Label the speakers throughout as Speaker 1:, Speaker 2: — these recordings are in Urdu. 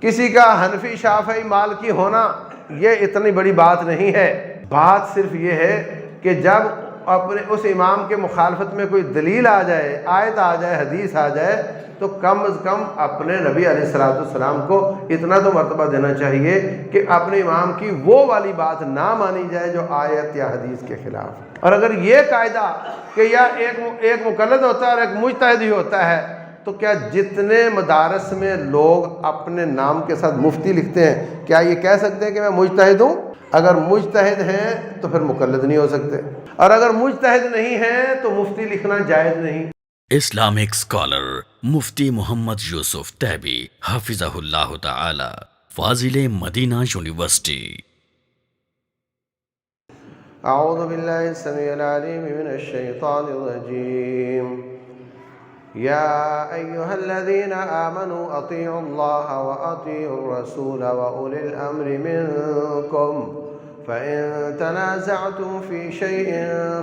Speaker 1: کسی کا حنفی شافعی مالکی ہونا یہ اتنی بڑی بات نہیں ہے۔ بات صرف یہ ہے کہ جب اپنے اس امام کے مخالفت میں کوئی دلیل آ جائے، آیت آ جائے، حدیث آ جائے، تو کم از کم اپنے نبی علیہ الصلوۃ والسلام کو اتنا تو مرتبہ دینا چاہیے کہ اپنے امام کی وہ والی بات نہ مانی جائے جو آیت یا حدیث کے خلاف۔ اور اگر یہ قاعدہ کہ یا ایک مقلد ہوتا ہے اور ایک مجتہد ہی ہوتا ہے، تو کیا جتنے مدارس میں لوگ اپنے نام کے ساتھ مفتی لکھتے ہیں، کیا یہ کہہ سکتے ہیں کہ میں مجتہد ہوں؟ اگر مجتہد ہیں تو پھر مقلد نہیں ہو سکتے، اور اگر مجتہد نہیں ہیں تو مفتی لکھنا جائز نہیں۔
Speaker 2: اسلامک اسکالر مفتی محمد یوسف تیبی حفظہ اللہ تعالی، فاضل مدینہ یونیورسٹی۔
Speaker 1: اعوذ باللہ السمیع العلیم من الشیطان الرجیم۔ یا ایہا الذین آمنوا اطیعوا اللہ واطیعوا الرسول واولی الامر منکم فإن تنازعتم في شيء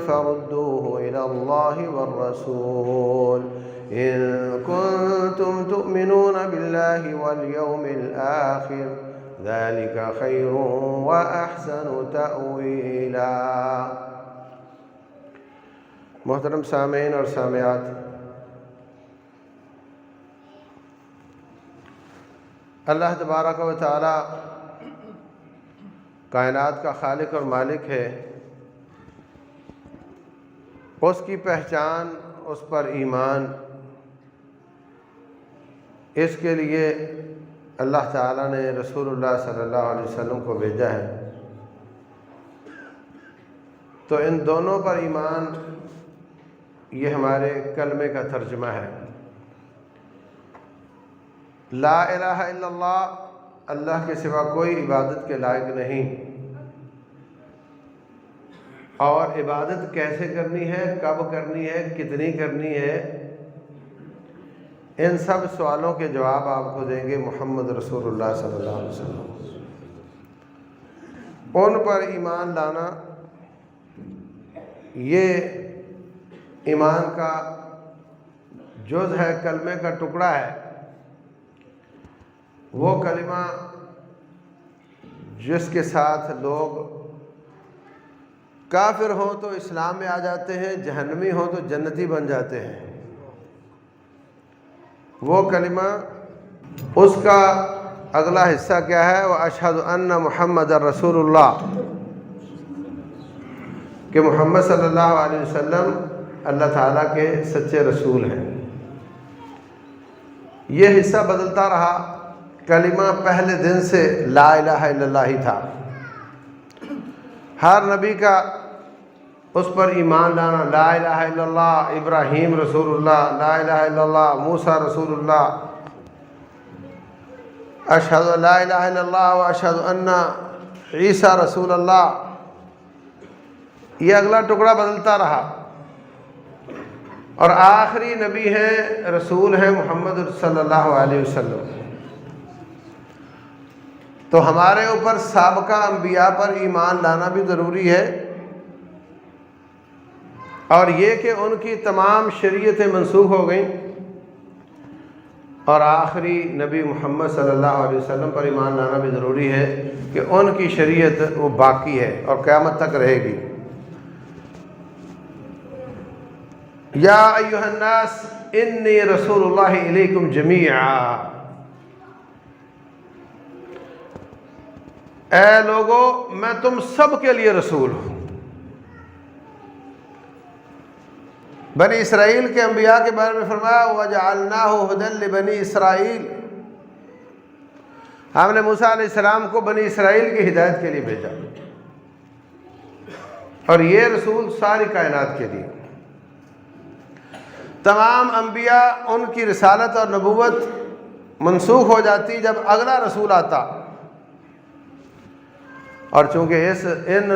Speaker 1: فردوه إلى الله والرسول إن كنتم تؤمنون بالله واليوم الآخر ذلك خير وأحسن تأويلا۔ محترم سامعین اور سامعات، اللہ تبارک و تعالی کائنات کا خالق اور مالک ہے۔ اس کی پہچان، اس پر ایمان، اس کے لیے اللہ تعالیٰ نے رسول اللہ صلی اللہ علیہ وسلم کو بھیجا ہے۔ تو ان دونوں پر ایمان یہ ہمارے کلمے کا ترجمہ ہے۔ لا الہ الا اللہ، اللہ کے سوا کوئی عبادت کے لائق نہیں، اور عبادت کیسے کرنی ہے، کب کرنی ہے، کتنی کرنی ہے، ان سب سوالوں کے جواب آپ کو دیں گے محمد رسول اللہ صلی اللہ علیہ وسلم۔ ان پر ایمان لانا یہ ایمان کا جز ہے، کلمے کا ٹکڑا ہے۔ وہ کلمہ جس کے ساتھ لوگ کافر ہوں تو اسلام میں آ جاتے ہیں، جہنمی ہوں تو جنتی بن جاتے ہیں۔ وہ کلمہ، اس کا اگلا حصہ کیا ہے؟ وَأَشْهَدُ أَنَّ مُحَمَّدَ رَسُولُ اللَّهِ، کہ محمد صلی اللہ علیہ وسلم اللہ تعالیٰ کے سچے رسول ہیں۔ یہ حصہ بدلتا رہا۔ کلمہ پہلے دن سے لا الہ الا اللہ ہی تھا۔ ہر نبی کا اس پر ایمان لانا، لا الہ الا اللہ، ابراہیم رسول اللہ، لا الہ الا اللہ، موسیٰ رسول اللہ، اشہد ان لا الہ الا اللہ و اشہد ان عیسیٰ رسول اللہ۔ یہ اگلا ٹکڑا بدلتا رہا، اور آخری نبی ہیں، رسول ہیں محمد صلی اللہ علیہ وسلم۔ تو ہمارے اوپر سابقہ انبیاء پر ایمان لانا بھی ضروری ہے، اور یہ کہ ان کی تمام شریعتیں منسوخ ہو گئیں، اور آخری نبی محمد صلی اللہ علیہ وسلم پر ایمان لانا بھی ضروری ہے کہ ان کی شریعت وہ باقی ہے اور قیامت تک رہے گی۔ یا ایھا الناس انی رسول اللہ الیکم جمیعا، اے لوگو میں تم سب کے لیے رسول ہوں۔ بنی اسرائیل کے انبیاء کے بارے میں فرمایا وَجَعَلْنَاهُ هُدًى لِبَنِي اسرائیل، ہم نے موسیٰ علیہ السلام کو بنی اسرائیل کی ہدایت کے لیے بھیجا، اور یہ رسول ساری کائنات کے لیے۔ تمام انبیاء ان کی رسالت اور نبوت منسوخ ہو جاتی جب اگلا رسول آتا، اور چونکہ ان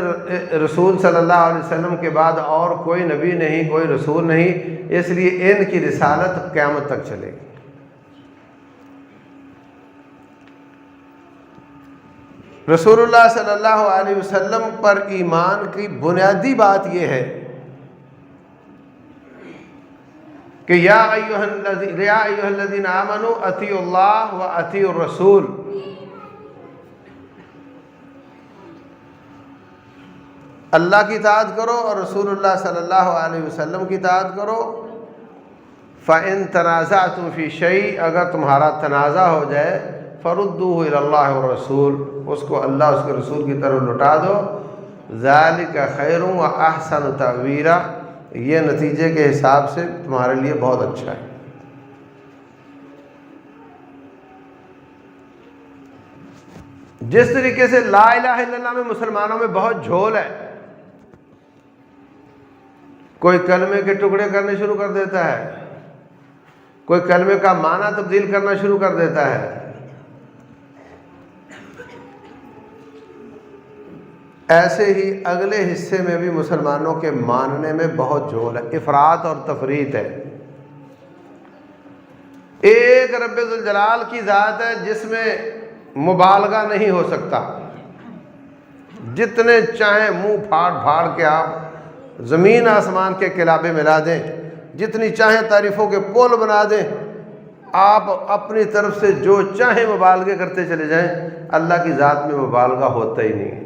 Speaker 1: رسول صلی اللہ علیہ وسلم کے بعد اور کوئی نبی نہیں، کوئی رسول نہیں، اس لیے ان کی رسالت قیامت تک چلے گی۔ رسول اللہ صلی اللہ علیہ وسلم پر ایمان کی بنیادی بات یہ ہے کہ یا ایھا الذین آمنوا اطیعوا اللہ و اطیعوا الرسول، اللہ کی اطاعت کرو اور رسول اللہ صلی اللہ علیہ وسلم کی اطاعت کرو۔ فَإِن تَنَازَعْتُمْ فِي شَيْءٍ، اگر تمہارا تنازع ہو جائے، فَرُدُّوهُ إِلَى اللَّهِ وَالرَّسُولِ، اس کو اللہ اس کے رسول کی طرف لوٹا دو۔ ذَلِكَ خَيْرٌ وَأَحْسَنُ تَأْوِيلًا، یہ نتیجے کے حساب سے تمہارے لیے بہت اچھا ہے۔ جس طریقے سے لا الہ الا اللہ میں مسلمانوں میں بہت جھول ہے، کوئی کلمے کے ٹکڑے کرنے شروع کر دیتا ہے، کوئی کلمے کا معنی تبدیل کرنا شروع کر دیتا ہے، ایسے ہی اگلے حصے میں بھی مسلمانوں کے ماننے میں بہت جھول ہے، افراط اور تفریط ہے۔ ایک رب ذوالجلال کی ذات ہے جس میں مبالغہ نہیں ہو سکتا، جتنے چاہیں منہ پھاڑ پھاڑ کے آپ زمین آسمان کے کلابے ملا دیں، جتنی چاہیں تعریفوں کے پول بنا دیں، آپ اپنی طرف سے جو چاہیں مبالغے کرتے چلے جائیں، اللہ کی ذات میں مبالغہ ہوتا ہی نہیں۔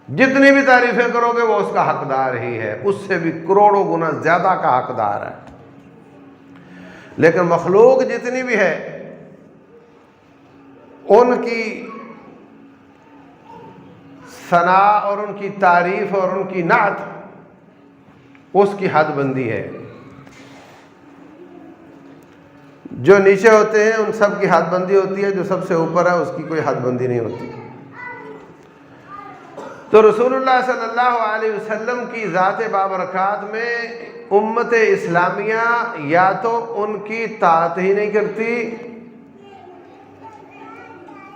Speaker 1: جتنی بھی تعریفیں کرو گے وہ اس کا حقدار ہی ہے، اس سے بھی کروڑوں گنا زیادہ کا حقدار ہے۔ لیکن مخلوق جتنی بھی ہے ان کی ثناء اور ان کی تعریف اور ان کی نعت اس کی حد بندی ہے۔ جو نیچے ہوتے ہیں ان سب کی حد بندی ہوتی ہے، جو سب سے اوپر ہے اس کی کوئی حد بندی نہیں ہوتی۔ تو رسول اللہ صلی اللہ علیہ وسلم کی ذات بابرکات میں امت اسلامیہ یا تو ان کی طاعت ہی نہیں کرتی،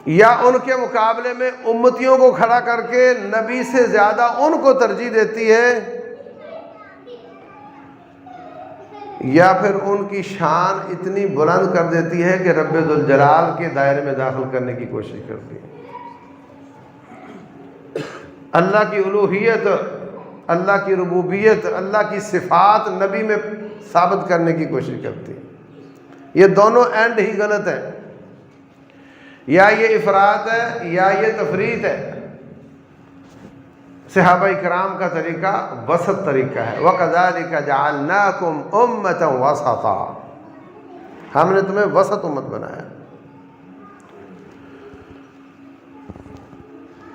Speaker 1: یا ان کے مقابلے میں امتیوں کو کھڑا کر کے نبی سے زیادہ ان کو ترجیح دیتی ہے، یا پھر ان کی شان اتنی بلند کر دیتی ہے کہ رب ذوالجلال کے دائرے میں داخل کرنے کی کوشش کرتی ہے۔ اللہ کی الوہیت، اللہ کی ربوبیت، اللہ کی صفات نبی میں ثابت کرنے کی کوشش کرتی ہے۔ یہ دونوں اینڈ ہی غلط ہیں، یا یہ افراط ہے یا یہ تفریط ہے۔ صحابہ کرام کا طریقہ وسط طریقہ ہے۔ وَكَذَلِكَ جَعَلْنَاكُمْ أُمَّةً وَسَطًا، ہم نے تمہیں وسط امت بنایا۔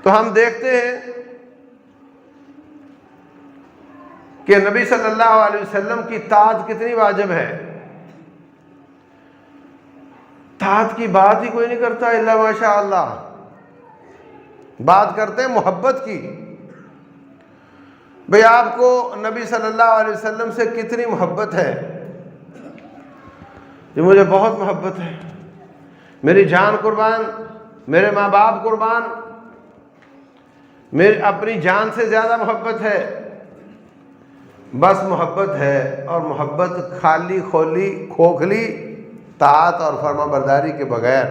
Speaker 1: تو ہم دیکھتے ہیں کہ نبی صلی اللہ علیہ وسلم کی طاعت کتنی واجب ہے۔ طاعت کی بات ہی کوئی نہیں کرتا الا ماشاء اللہ، بات کرتے ہیں محبت کی۔ بھئی آپ کو نبی صلی اللہ علیہ وسلم سے کتنی محبت ہے؟ کہ مجھے بہت محبت ہے، میری جان قربان، میرے ماں باپ قربان، میری اپنی جان سے زیادہ محبت ہے۔ بس محبت ہے، اور محبت خالی خولی کھوکھلی طاعت اور فرما برداری کے بغیر،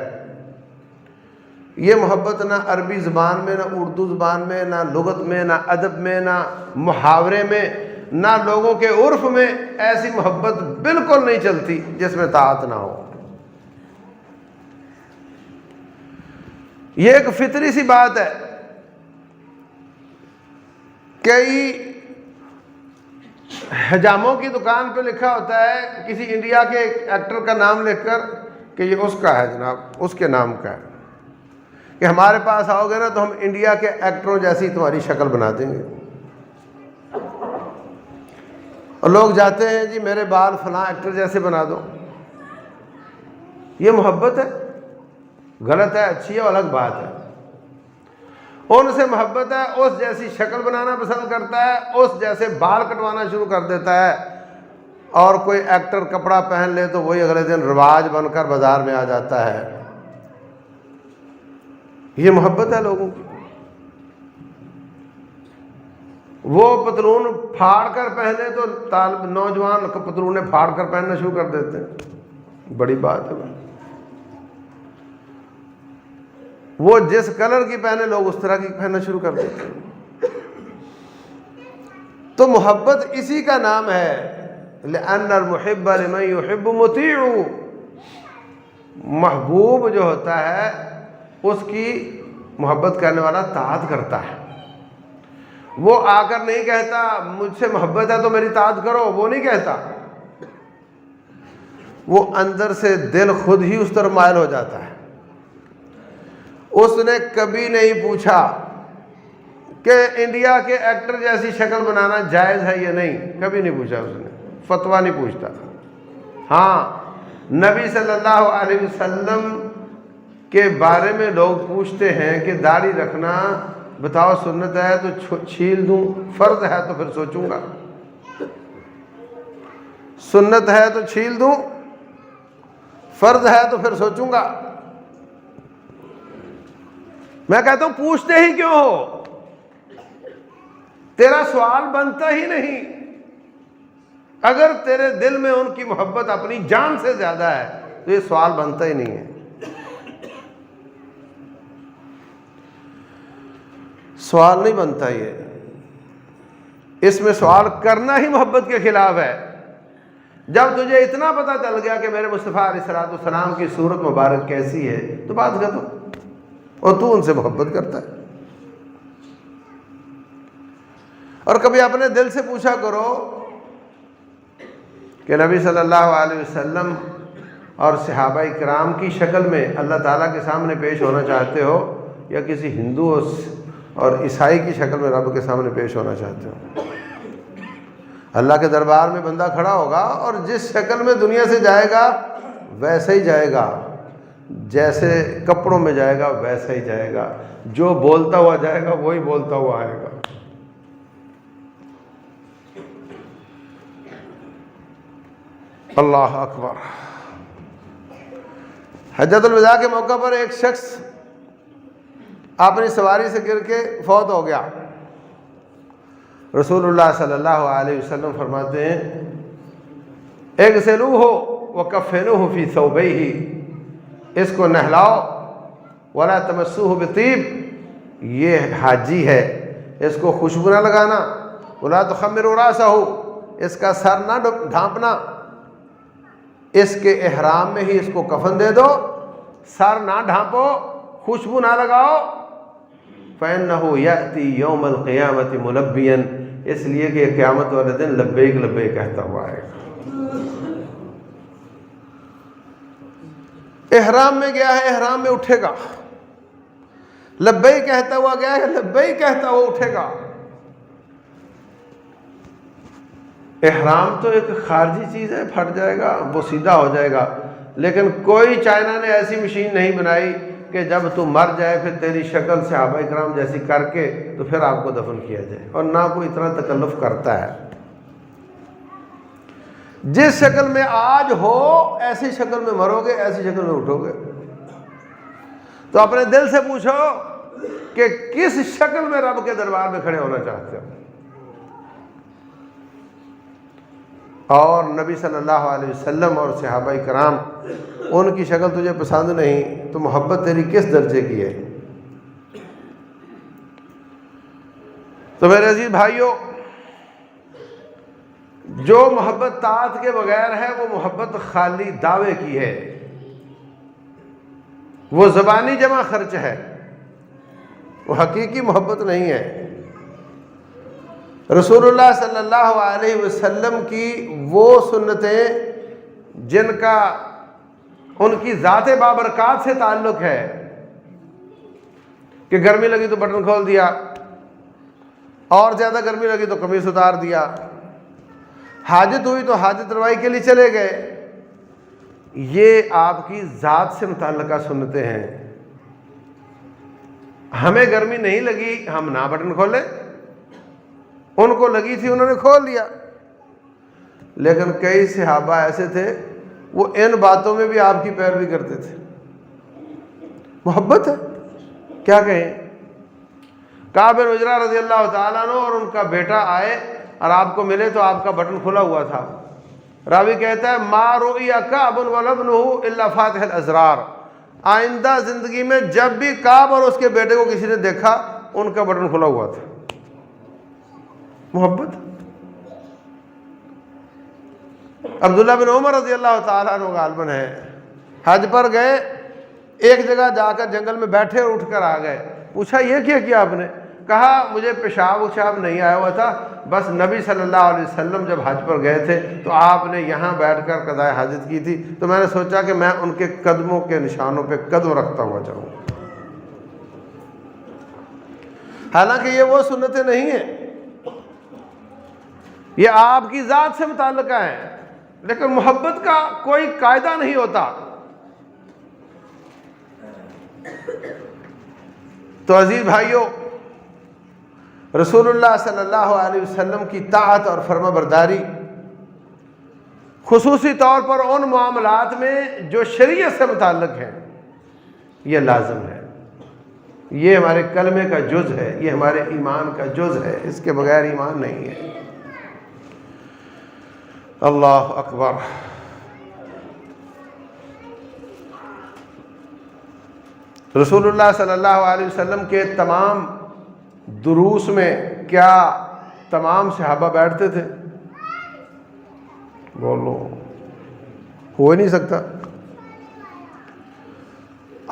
Speaker 1: یہ محبت نہ عربی زبان میں، نہ اردو زبان میں، نہ لغت میں، نہ ادب میں، نہ محاورے میں، نہ لوگوں کے عرف میں ایسی محبت بالکل نہیں چلتی جس میں طاعت نہ ہو۔ یہ ایک فطری سی بات ہے۔ کئی حجاموں کی دکان پہ لکھا ہوتا ہے کسی انڈیا کے ایکٹر کا نام لکھ کر کہ یہ اس کا ہے جناب، اس کے نام کا ہے، کہ ہمارے پاس آؤ گے نا تو ہم انڈیا کے ایکٹروں جیسی تمہاری شکل بنا دیں گے۔ اور لوگ جاتے ہیں جی میرے بال فلاں ایکٹر جیسے بنا دو۔ یہ محبت ہے؟ غلط ہے، اچھی ہے، الگ بات ہے۔ ان سے محبت ہے، اس جیسی شکل بنانا پسند کرتا ہے، اس جیسے بال کٹوانا شروع کر دیتا ہے، اور کوئی ایکٹر کپڑا پہن لے تو وہی اگلے دن رواج بن کر بازار میں آ جاتا ہے۔ یہ محبت ہے لوگوں کی۔ وہ پتلون پھاڑ کر پہنے تو نوجوان پتلونیں پھاڑ کر پہننا شروع کر دیتے ہیں، بڑی بات ہے بھائی۔ وہ جس کلر کی پہنے لوگ اس طرح کی پہننا شروع کر دیتے ہیں۔ تو محبت اسی کا نام ہے، لأن المحب لمن يحب مطیع۔ محبوب جو ہوتا ہے اس کی محبت کرنے والا طاعت کرتا ہے۔ وہ آ کر نہیں کہتا مجھ سے محبت ہے تو میری اطاعت کرو، وہ نہیں کہتا، وہ اندر سے دل خود ہی اس طرف مائل ہو جاتا ہے۔ اس نے کبھی نہیں پوچھا کہ انڈیا کے ایکٹر جیسی شکل بنانا جائز ہے یا نہیں، کبھی نہیں پوچھا، اس نے فتویٰ نہیں پوچھتا۔ ہاں، نبی صلی اللہ علیہ وسلم کے بارے میں لوگ پوچھتے ہیں کہ داڑھی رکھنا بتاؤ سنت ہے تو چھیل دوں، فرض ہے تو پھر سوچوں گا، سنت ہے تو چھیل دوں، فرض ہے تو پھر سوچوں گا۔ میں کہتا ہوں پوچھتے ہی کیوں ہو؟ تیرا سوال بنتا ہی نہیں۔ اگر تیرے دل میں ان کی محبت اپنی جان سے زیادہ ہے تو یہ سوال بنتا ہی نہیں ہے۔ سوال نہیں بنتا، یہ اس میں سوال کرنا ہی محبت کے خلاف ہے۔ جب تجھے اتنا پتہ چل گیا کہ میرے مصطفیٰ علیہ الصلوۃ والسلام کی صورت مبارک کیسی ہے تو بات ختم، اور تو ان سے محبت کرتا ہے۔ اور کبھی اپنے دل سے پوچھا کرو کہ نبی صلی اللہ علیہ وسلم اور صحابہ کرام کی شکل میں اللہ تعالیٰ کے سامنے پیش ہونا چاہتے ہو یا کسی ہندو اور عیسائی کی شکل میں رب کے سامنے پیش ہونا چاہتے ہو؟ اللہ کے دربار میں بندہ کھڑا ہوگا اور جس شکل میں دنیا سے جائے گا ویسے ہی جائے گا، جیسے کپڑوں میں جائے گا ویسا ہی جائے گا، جو بولتا ہوا جائے گا وہی بولتا ہوا آئے گا۔ اللہ اکبر۔ حجۃ الوداع کے موقع پر ایک شخص اپنی سواری سے گر کے فوت ہو گیا۔ رسول اللہ صلی اللہ علیہ وسلم فرماتے ہیں اغسلوہ وکفنوہ فی ثوبیہ، اس کو نہلاؤ، ولا تمسوہ بطیب، یہ حاجی ہے، اس کو خوشبو نہ لگانا، ولا تخمروا راسہ، اس کا سر نہ ڈھانپنا، اس کے احرام میں ہی اس کو کفن دے دو، سر نہ ڈھانپو، خوشبو نہ لگاؤ۔ فإنہ یأتی یوم القیامۃ ملبیا، اس لیے کہ قیامت والے دن لبیک لبیک کہتا ہوا آئے گا۔ احرام میں گیا ہے، احرام میں اٹھے گا، لبیک کہتا ہوا گیا ہے، لبیک کہتا ہوا اٹھے گا۔ احرام تو ایک خارجی چیز ہے، پھٹ جائے گا، وہ سیدھا ہو جائے گا، لیکن کوئی چائنا نے ایسی مشین نہیں بنائی کہ جب تو مر جائے پھر تیری شکل صحابہ کرام جیسی کر کے تو پھر آپ کو دفن کیا جائے، اور نہ کوئی اتنا تکلف کرتا ہے۔ جس شکل میں آج ہو ایسی شکل میں مرو گے، ایسی شکل میں اٹھو گے۔ تو اپنے دل سے پوچھو کہ کس شکل میں رب کے دربار میں کھڑے ہونا چاہتے ہو، اور نبی صلی اللہ علیہ وسلم اور صحابہ کرام ان کی شکل تجھے پسند نہیں تو محبت تیری کس درجے کی ہے؟ تو میرے عزیز بھائیوں، جو محبت طاعت کے بغیر ہے وہ محبت خالی دعوے کی ہے، وہ زبانی جمع خرچ ہے، وہ حقیقی محبت نہیں ہے۔ رسول اللہ صلی اللہ علیہ وسلم کی وہ سنتیں جن کا ان کی ذات بابرکات سے تعلق ہے کہ گرمی لگی تو بٹن کھول دیا، اور زیادہ گرمی لگی تو قمیص اتار دیا، حاجت ہوئی تو حاجت روائی کے لیے چلے گئے، یہ آپ کی ذات سے متعلقہ سنتیں ہیں۔ ہمیں گرمی نہیں لگی ہم نہ بٹن کھولیں، ان کو لگی تھی انہوں نے کھول لیا۔ لیکن کئی صحابہ ایسے تھے وہ ان باتوں میں بھی آپ کی پیروی کرتے تھے۔ محبت ہے، کیا کہیں۔ کعب بن عجرہ رضی اللہ تعالیٰ عنہ اور ان کا بیٹا آئے اور آپ کو ملے تو آپ کا بٹن کھلا ہوا تھا۔ راوی کہتا ہے ما رؤی کعب ولابنہ الا فاتح الازرار، آئندہ زندگی میں جب بھی کعب اور اس کے بیٹے کو کسی نے دیکھا ان کا بٹن کھلا ہوا تھا۔ محبت۔ عبداللہ بن عمر رضی اللہ تعالیٰ عنہ غالباً ہے، حج پر گئے، ایک جگہ جا کر جنگل میں بیٹھے اور اٹھ کر آ گئے، پوچھا یہ کیا آپ نے؟ کہا مجھے پیشاب وشاب نہیں آیا ہوا تھا، بس نبی صلی اللہ علیہ وسلم جب حج پر گئے تھے تو آپ نے یہاں بیٹھ کر قضائے حاجت کی تھی، تو میں نے سوچا کہ میں ان کے قدموں کے نشانوں پہ قدم رکھتا ہوا جاؤں۔ حالانکہ یہ وہ سنتیں نہیں ہیں، یہ آپ کی ذات سے متعلقہ ہے، لیکن محبت کا کوئی قاعدہ نہیں ہوتا۔ تو عزیز بھائیوں، رسول اللہ صلی اللہ علیہ وسلم کی طاعت اور فرما برداری خصوصی طور پر ان معاملات میں جو شریعت سے متعلق ہیں یہ لازم ہے، یہ ہمارے کلمے کا جز ہے، یہ ہمارے ایمان کا جز ہے، اس کے بغیر ایمان نہیں ہے۔ اللہ اکبر۔ رسول اللہ صلی اللہ علیہ وسلم کے تمام دروس میں کیا تمام صحابہ بیٹھتے تھے؟ بولو، ہو ہی نہیں سکتا۔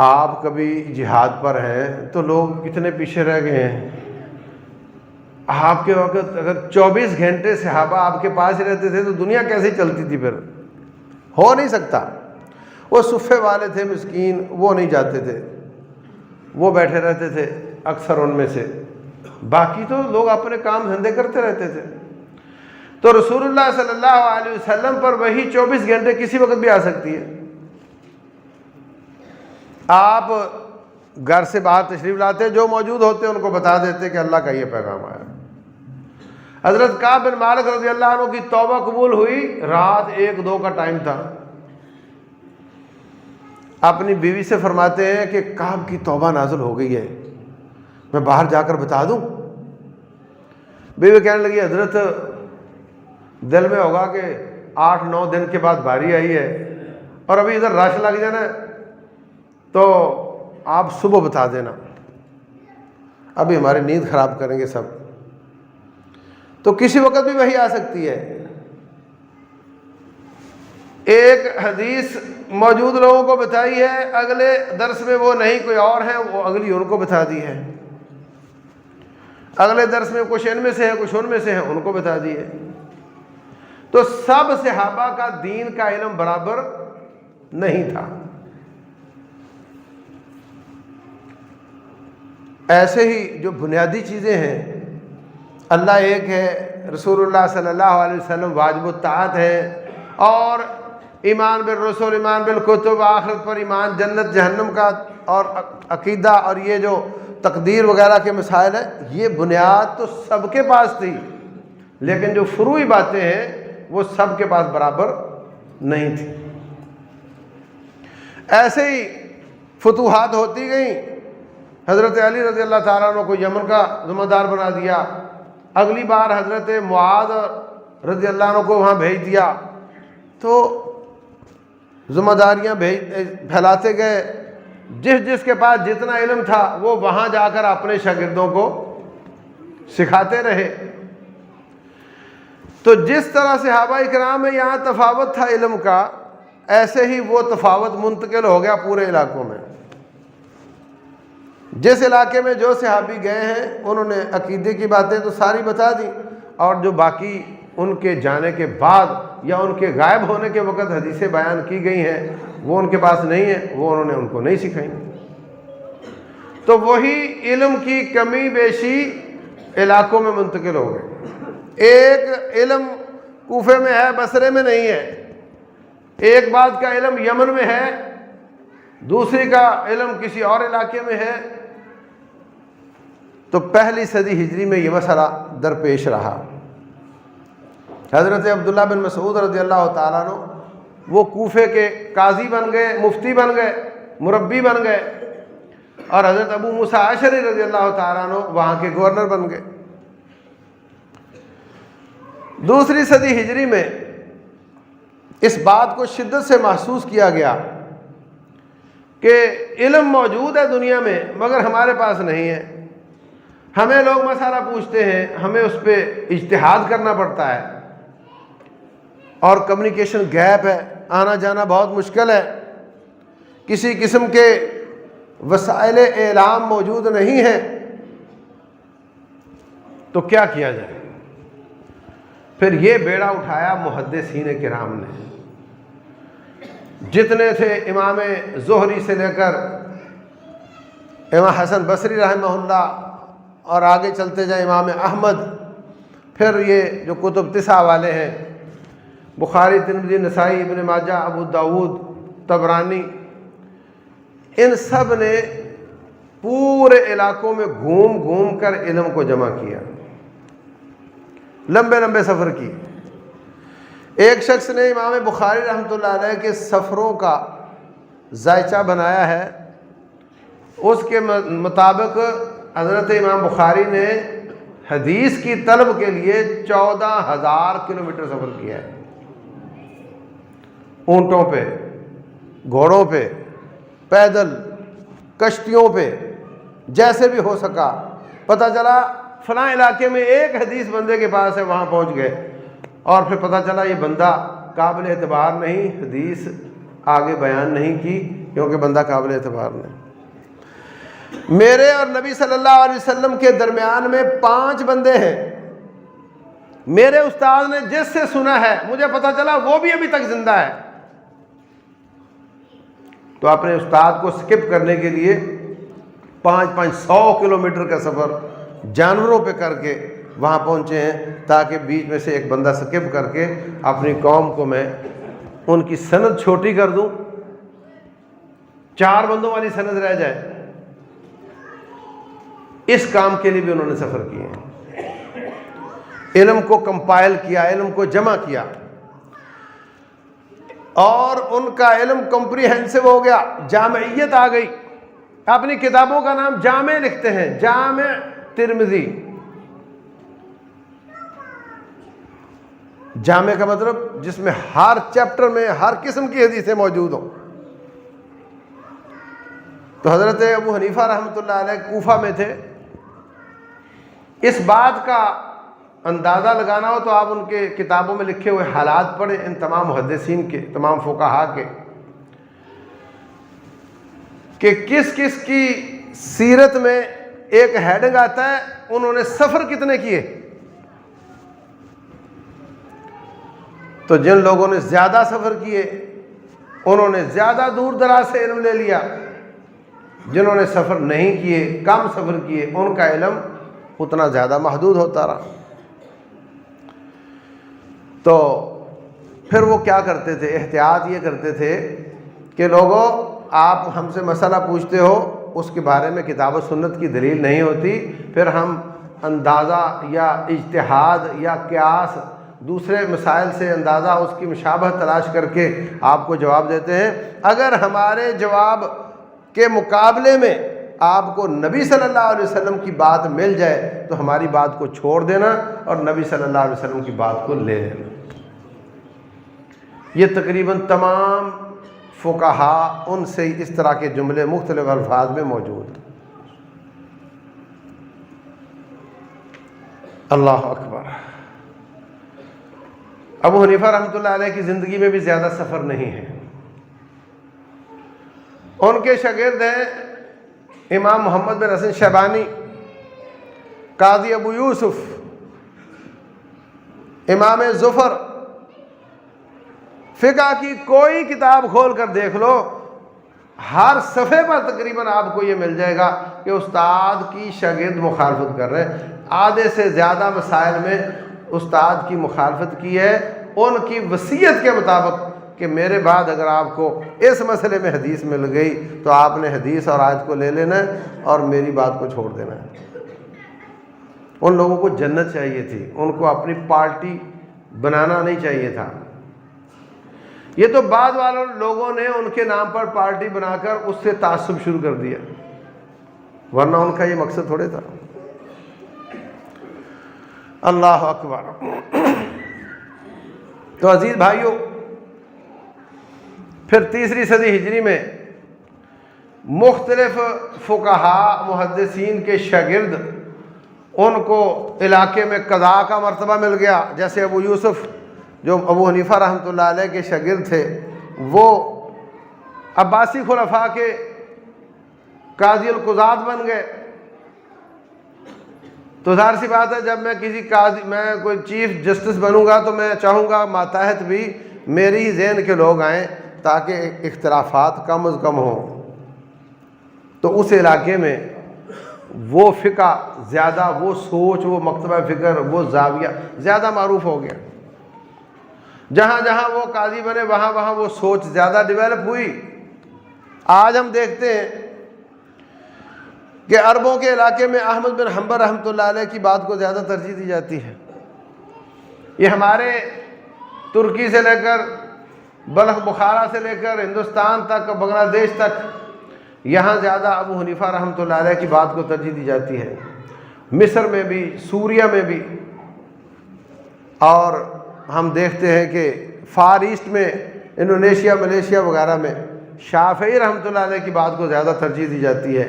Speaker 1: آپ کبھی جہاد پر ہیں تو لوگ کتنے پیچھے رہ گئے ہیں۔ آپ کے وقت اگر 24 گھنٹے صحابہ آپ کے پاس ہی رہتے تھے تو دنیا کیسے چلتی تھی؟ پھر ہو نہیں سکتا۔ وہ صفے والے تھے مسکین، وہ نہیں جاتے تھے، وہ بیٹھے رہتے تھے اکثر ان میں سے، باقی تو لوگ اپنے کام دھندے کرتے رہتے تھے۔ تو رسول اللہ صلی اللہ علیہ وسلم پر وہی 24 گھنٹے کسی وقت بھی آ سکتی ہے۔ آپ گھر سے باہر تشریف لاتے، جو موجود ہوتے ان کو بتا دیتے کہ اللہ کا یہ پیغام آیا۔ حضرت کعب بن مالک رضی اللہ عنہ کی توبہ قبول ہوئی، رات 1-2 کا ٹائم تھا۔ اپنی بیوی سے فرماتے ہیں کہ کعب کی توبہ نازل ہو گئی ہے، میں باہر جا کر بتا دوں؟ بیوی کہنے لگی حضرت دل میں ہوگا کہ 8-9 دن کے بعد باری آئی ہے اور ابھی ادھر رش لگ جانا ہے، تو آپ صبح بتا دینا، ابھی ہماری نیند خراب کریں گے سب۔ تو کسی وقت بھی وہی آ سکتی ہے۔ ایک حدیث موجود لوگوں کو بتائی ہے، اگلے درس میں وہ نہیں کوئی اور ہیں، وہ اگلی ان کو بتا دی ہے۔ اگلے درس میں کچھ ان میں سے ہے، کچھ ان میں سے ہیں، ان کو بتا دی ہے۔ تو سب صحابہ کا دین کا علم برابر نہیں تھا۔ ایسے ہی جو بنیادی چیزیں ہیں، اللہ ایک ہے، رسول اللہ صلی اللہ علیہ وسلم واجب الطاعت ہے، اور ایمان بالرسول، ایمان بالکتب، آخرت پر ایمان، جنت جہنم کا اور عقیدہ اور یہ جو تقدیر وغیرہ کے مسائل ہیں، یہ بنیاد تو سب کے پاس تھی، لیکن جو فروعی باتیں ہیں وہ سب کے پاس برابر نہیں تھی۔ ایسے ہی فتوحات ہوتی گئیں، حضرت علی رضی اللہ تعالیٰ عنہ کو یمن کا ذمہ دار بنا دیا، اگلی بار حضرت معاذ رضی اللہ عنہ کو وہاں بھیج دیا، تو ذمہ داریاں پھیلاتے گئے، جس جس کے پاس جتنا علم تھا وہ وہاں جا کر اپنے شاگردوں کو سکھاتے رہے۔ تو جس طرح صحابہ اکرام میں یہاں تفاوت تھا علم کا، ایسے ہی وہ تفاوت منتقل ہو گیا پورے علاقوں میں۔ جس علاقے میں جو صحابی گئے ہیں انہوں نے عقیدے کی باتیں تو ساری بتا دی، اور جو باقی ان کے جانے کے بعد یا ان کے غائب ہونے کے وقت حدیثیں بیان کی گئی ہیں وہ ان کے پاس نہیں ہیں، وہ انہوں نے ان کو نہیں سکھائیں۔ تو وہی علم کی کمی بیشی علاقوں میں منتقل ہو گئے۔ ایک علم کوفے میں ہے، بصرے میں نہیں ہے، ایک بات کا علم یمن میں ہے، دوسری کا علم کسی اور علاقے میں ہے۔ تو پہلی صدی ہجری میں یہ مسئلہ درپیش رہا۔ حضرت عبداللہ بن مسعود رضی اللہ تعالیٰ عنہ وہ کوفے کے قاضی بن گئے، مفتی بن گئے، مربی بن گئے، اور حضرت ابو موسیٰ اشعری رضی اللہ تعالیٰ عنہ وہاں کے گورنر بن گئے۔ دوسری صدی ہجری میں اس بات کو شدت سے محسوس کیا گیا کہ علم موجود ہے دنیا میں مگر ہمارے پاس نہیں ہے۔ ہمیں لوگ مسئلہ پوچھتے ہیں، ہمیں اس پہ اجتہاد کرنا پڑتا ہے، اور کمیونیکیشن گیپ ہے، آنا جانا بہت مشکل ہے، کسی قسم کے وسائل اعلام موجود نہیں ہیں، تو کیا کیا جائے؟ پھر یہ بیڑا اٹھایا محدثین کرام نے، جتنے تھے، امام زہری سے لے کر امام حسن بصری رحمہ اللہ، اور آگے چلتے جائیں امام احمد، پھر یہ جو کتب 9 والے ہیں، بخاری، ترمذی، نسائی، ابن ماجہ، ابو داود، طبرانی، ان سب نے پورے علاقوں میں گھوم گھوم کر علم کو جمع کیا، لمبے لمبے سفر کیے۔ ایک شخص نے امام بخاری رحمۃ اللہ علیہ کے سفروں کا ذائچہ بنایا ہے، اس کے مطابق حضرت امام بخاری نے حدیث کی طلب کے لیے 14,000 کلومیٹر سفر کیا ہے، اونٹوں پہ، گھوڑوں پہ، پیدل، کشتیوں پہ، جیسے بھی ہو سکا۔ پتہ چلا فلاں علاقے میں ایک حدیث بندے کے پاس ہے، وہاں پہنچ گئے، اور پھر پتہ چلا یہ بندہ قابل اعتبار نہیں، حدیث آگے بیان نہیں کی کیونکہ بندہ قابل اعتبار نہیں۔ میرے اور نبی صلی اللہ علیہ وسلم کے درمیان میں 5 بندے ہیں، میرے استاد نے جس سے سنا ہے مجھے پتہ چلا وہ بھی ابھی تک زندہ ہے، تو اپنے استاد کو سکپ کرنے کے لیے 500 کلومیٹر کا سفر جانوروں پہ کر کے وہاں پہنچے ہیں، تاکہ بیچ میں سے ایک بندہ سکپ کر کے اپنی قوم کو میں ان کی سند چھوٹی کر دوں، 4 بندوں والی سند رہ جائے۔ اس کام کے لیے بھی انہوں نے سفر کیے ہیں، علم کو کمپائل کیا، علم کو جمع کیا، اور ان کا علم کمپریہنسو ہو گیا، جامعیت آ گئی۔ اپنی کتابوں کا نام جامع لکھتے ہیں، جامع ترمذی۔ جامع کا مطلب جس میں ہر چیپٹر میں ہر قسم کی حدیثیں موجود ہوں۔ تو حضرت ابو حنیفہ رحمۃ اللہ علیہ کوفہ میں تھے، اس بات کا اندازہ لگانا ہو تو آپ ان کے کتابوں میں لکھے ہوئے حالات پڑھیں، ان تمام محدثین کے، تمام فقہاء کے، کہ کس کس کی سیرت میں ایک ہیڈنگ آتا ہے انہوں نے سفر کتنے کیے۔ تو جن لوگوں نے زیادہ سفر کیے انہوں نے زیادہ دور دراز سے علم لے لیا، جنہوں نے سفر نہیں کیے، کم سفر کیے، ان کا علم اتنا زیادہ محدود ہوتا رہا۔ تو پھر وہ کیا کرتے تھے، احتیاط یہ کرتے تھے کہ لوگوں آپ ہم سے مسئلہ پوچھتے ہو، اس کے بارے میں کتاب و سنت کی دلیل نہیں ہوتی، پھر ہم اندازہ یا اجتہاد یا قیاس، دوسرے مسائل سے اندازہ اس کی مشابہت تلاش کر کے آپ کو جواب دیتے ہیں۔ اگر ہمارے جواب کے مقابلے میں آپ کو نبی صلی اللہ علیہ وسلم کی بات مل جائے تو ہماری بات کو چھوڑ دینا اور نبی صلی اللہ علیہ وسلم کی بات کو لے لینا۔ یہ تقریباً تمام فقہاء ان سے اس طرح کے جملے مختلف الفاظ میں موجود ہیں۔ اللہ اکبر۔ ابو حنیفہ رحمۃ اللہ علیہ کی زندگی میں بھی زیادہ سفر نہیں ہے۔ ان کے شاگرد ہیں امام محمد بن حسن شیبانی، قاضی ابو یوسف، امام ظفر۔ فقہ کی کوئی کتاب کھول کر دیکھ لو، ہر صفحے پر تقریباً آپ کو یہ مل جائے گا کہ استاد کی شاگرد مخالفت کر رہے ہیں۔ آدھے سے زیادہ مسائل میں استاد کی مخالفت کی ہے ان کی وصیت کے مطابق کہ میرے بعد اگر آپ کو اس مسئلے میں حدیث مل گئی تو آپ نے حدیث اور آیت کو لے لینا ہے اور میری بات کو چھوڑ دینا ہے۔ ان لوگوں کو جنت چاہیے تھی، ان کو اپنی پارٹی بنانا نہیں چاہیے تھا۔ یہ تو بعد والوں لوگوں نے ان کے نام پر پارٹی بنا کر اس سے تعصب شروع کر دیا، ورنہ ان کا یہ مقصد تھوڑے تھا۔ اللہ اکبر۔ تو عزیز بھائیوں، پھر 3 صدی ہجری میں مختلف فقہاء محدثین کے شاگرد، ان کو علاقے میں قضاء کا مرتبہ مل گیا۔ جیسے ابو یوسف جو ابو حنیفہ رحمۃ اللہ علیہ کے شاگرد تھے، وہ عباسی خلفاء کے قاضی القضات بن گئے۔ تو ظاہر سی بات ہے جب میں کسی قاضی، میں کوئی چیف جسٹس بنوں گا تو میں چاہوں گا ماتحت بھی میری ہی ذہن کے لوگ آئیں تاکہ اختلافات کم از کم ہوں۔ تو اس علاقے میں وہ فقہ زیادہ، وہ سوچ، وہ مکتبہ فکر، وہ زاویہ زیادہ معروف ہو گیا۔ جہاں جہاں وہ قاضی بنے وہاں وہاں وہ سوچ زیادہ ڈیولپ ہوئی۔ آج ہم دیکھتے ہیں کہ عربوں کے علاقے میں احمد بن حنبل رحمۃ اللہ علیہ کی بات کو زیادہ ترجیح دی جاتی ہے۔ یہ ہمارے ترکی سے لے کر بلخ بخارا سے لے کر ہندوستان تک، بنگلہ دیش تک، یہاں زیادہ ابو حنیفہ رحمۃ اللہ علیہ کی بات کو ترجیح دی جاتی ہے۔ مصر میں بھی، سوریہ میں بھی، اور ہم دیکھتے ہیں کہ فار ایسٹ میں، انڈونیشیا، ملیشیا وغیرہ میں شافعی رحمۃ اللہ علیہ کی بات کو زیادہ ترجیح دی جاتی ہے،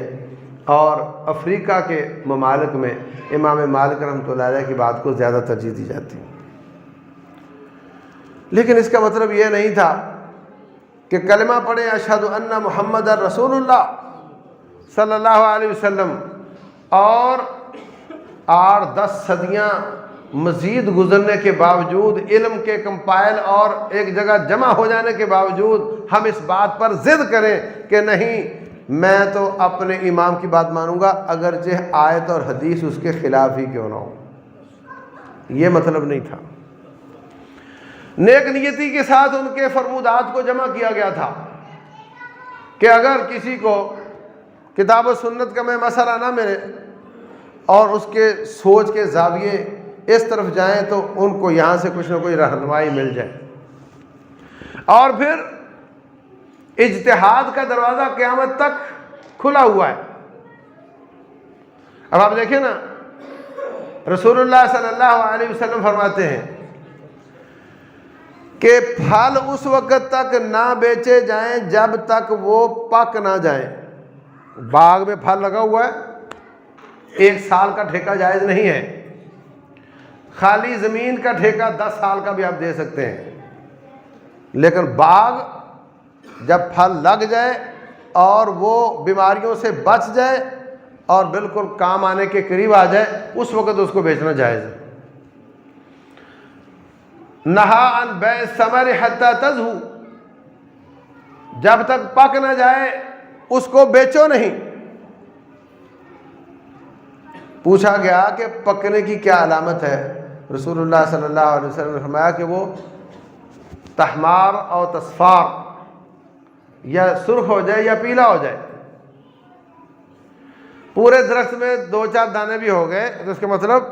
Speaker 1: اور افریقہ کے ممالک میں امام مالک رحمۃ اللہ علیہ کی بات کو زیادہ ترجیح دی جاتی ہے۔ لیکن اس کا مطلب یہ نہیں تھا کہ کلمہ پڑھیں اشہد ان محمد رسول اللہ صلی اللہ علیہ وسلم، اور 8-10 صدیاں مزید گزرنے کے باوجود، علم کے کمپائل اور ایک جگہ جمع ہو جانے کے باوجود ہم اس بات پر ضد کریں کہ نہیں، میں تو اپنے امام کی بات مانوں گا اگرچہ آیت اور حدیث اس کے خلاف ہی کیوں نہ ہو۔ یہ مطلب نہیں تھا۔ نیک نیتی کے ساتھ ان کے فرمودات کو جمع کیا گیا تھا کہ اگر کسی کو کتاب و سنت کا میں مسئلہ نہ ملے اور اس کے سوچ کے زاویے اس طرف جائیں تو ان کو یہاں سے کچھ نہ کوئی رہنمائی مل جائے۔ اور پھر اجتہاد کا دروازہ قیامت تک کھلا ہوا ہے۔ اب آپ دیکھیں نا، رسول اللہ صلی اللہ علیہ وسلم فرماتے ہیں کہ پھل اس وقت تک نہ بیچے جائیں جب تک وہ پک نہ جائیں۔ باغ میں پھل لگا ہوا ہے، 1 سال کا ٹھیکہ جائز نہیں ہے۔ خالی زمین کا ٹھیکہ 10 سال کا بھی آپ دے سکتے ہیں، لیکن باغ جب پھل لگ جائے اور وہ بیماریوں سے بچ جائے اور بالکل کام آنے کے قریب آ جائے، اس وقت اس کو بیچنا جائز ہے۔ نہا عن بیع الثمر حتی تزہو، جب تک پک نہ جائے اس کو بیچو نہیں۔ پوچھا گیا کہ پکنے کی کیا علامت ہے؟ رسول اللہ صلی اللہ علیہ وسلم نے فرمایا کہ وہ تحمار اور تصفار، یا سرخ ہو جائے یا پیلا ہو جائے۔ پورے درخت میں 2-4 دانے بھی ہو گئے تو اس کا مطلب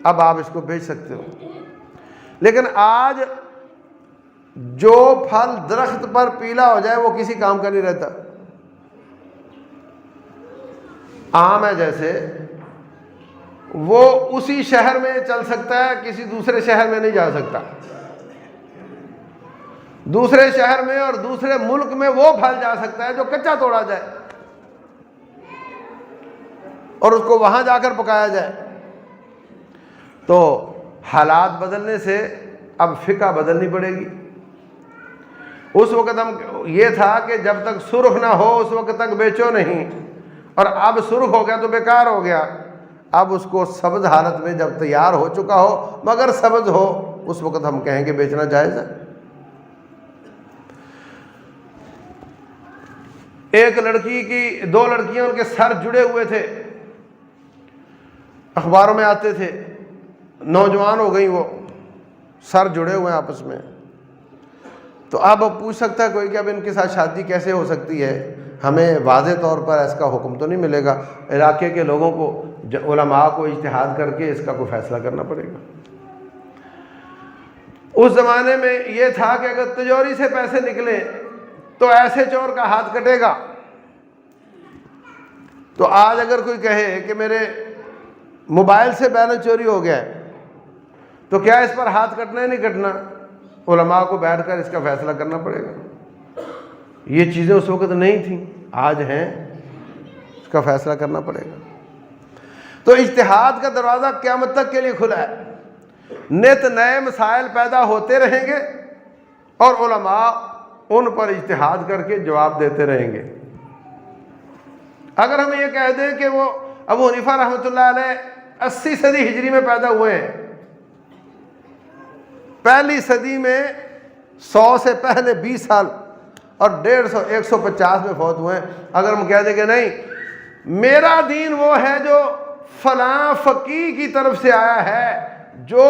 Speaker 1: اب آپ اس کو بیچ سکتے ہو۔ لیکن آج جو پھل درخت پر پیلا ہو جائے وہ کسی کام کا نہیں رہتا۔ آم ہے جیسے، وہ اسی شہر میں چل سکتا ہے، کسی دوسرے شہر میں نہیں جا سکتا۔ دوسرے شہر میں اور دوسرے ملک میں وہ پھل جا سکتا ہے جو کچا توڑا جائے اور اس کو وہاں جا کر پکایا جائے۔ تو حالات بدلنے سے اب فقہ بدلنی پڑے گی۔ اس وقت ہم یہ تھا کہ جب تک سرخ نہ ہو اس وقت تک بیچو نہیں، اور اب سرخ ہو گیا تو بیکار ہو گیا۔ اب اس کو سبز حالت میں جب تیار ہو چکا ہو مگر سبز ہو، اس وقت ہم کہیں گے بیچنا جائز ہے۔ ایک لڑکی کی 2 لڑکیاں، ان کے سر جڑے ہوئے تھے، اخباروں میں آتے تھے، نوجوان ہو گئی، وہ سر جڑے ہوئے ہیں آپس میں۔ تو اب پوچھ سکتا ہے کوئی کہ اب ان کے ساتھ شادی کیسے ہو سکتی ہے؟ ہمیں واضح طور پر اس کا حکم تو نہیں ملے گا، علاقے کے لوگوں کو، علماء کو اجتہاد کر کے اس کا کوئی فیصلہ کرنا پڑے گا۔ اس زمانے میں یہ تھا کہ اگر تجوری سے پیسے نکلے تو ایسے چور کا ہاتھ کٹے گا۔ تو آج اگر کوئی کہے کہ میرے موبائل سے بیلنس چوری ہو گیا ہے تو کیا اس پر ہاتھ کٹنا ہے نہیں کٹنا؟ علماء کو بیٹھ کر اس کا فیصلہ کرنا پڑے گا۔ یہ چیزیں اس وقت نہیں تھیں، آج ہیں، اس کا فیصلہ کرنا پڑے گا۔ تو اجتہاد کا دروازہ قیامت تک کے لیے کھلا ہے۔ نت نئے مسائل پیدا ہوتے رہیں گے اور علماء ان پر اجتہاد کر کے جواب دیتے رہیں گے۔ اگر ہم یہ کہہ دیں کہ وہ ابو حنیفہ رحمۃ اللہ علیہ 80 صدی ہجری میں پیدا ہوئے ہیں، پہلی صدی میں 100 سے پہلے 20 سال اور 150 150 میں فوت ہوئے ہیں۔ اگر ہم کہہ دیں کہ نہیں میرا دین وہ ہے جو فلاں فقیہ کی طرف سے آیا ہے، جو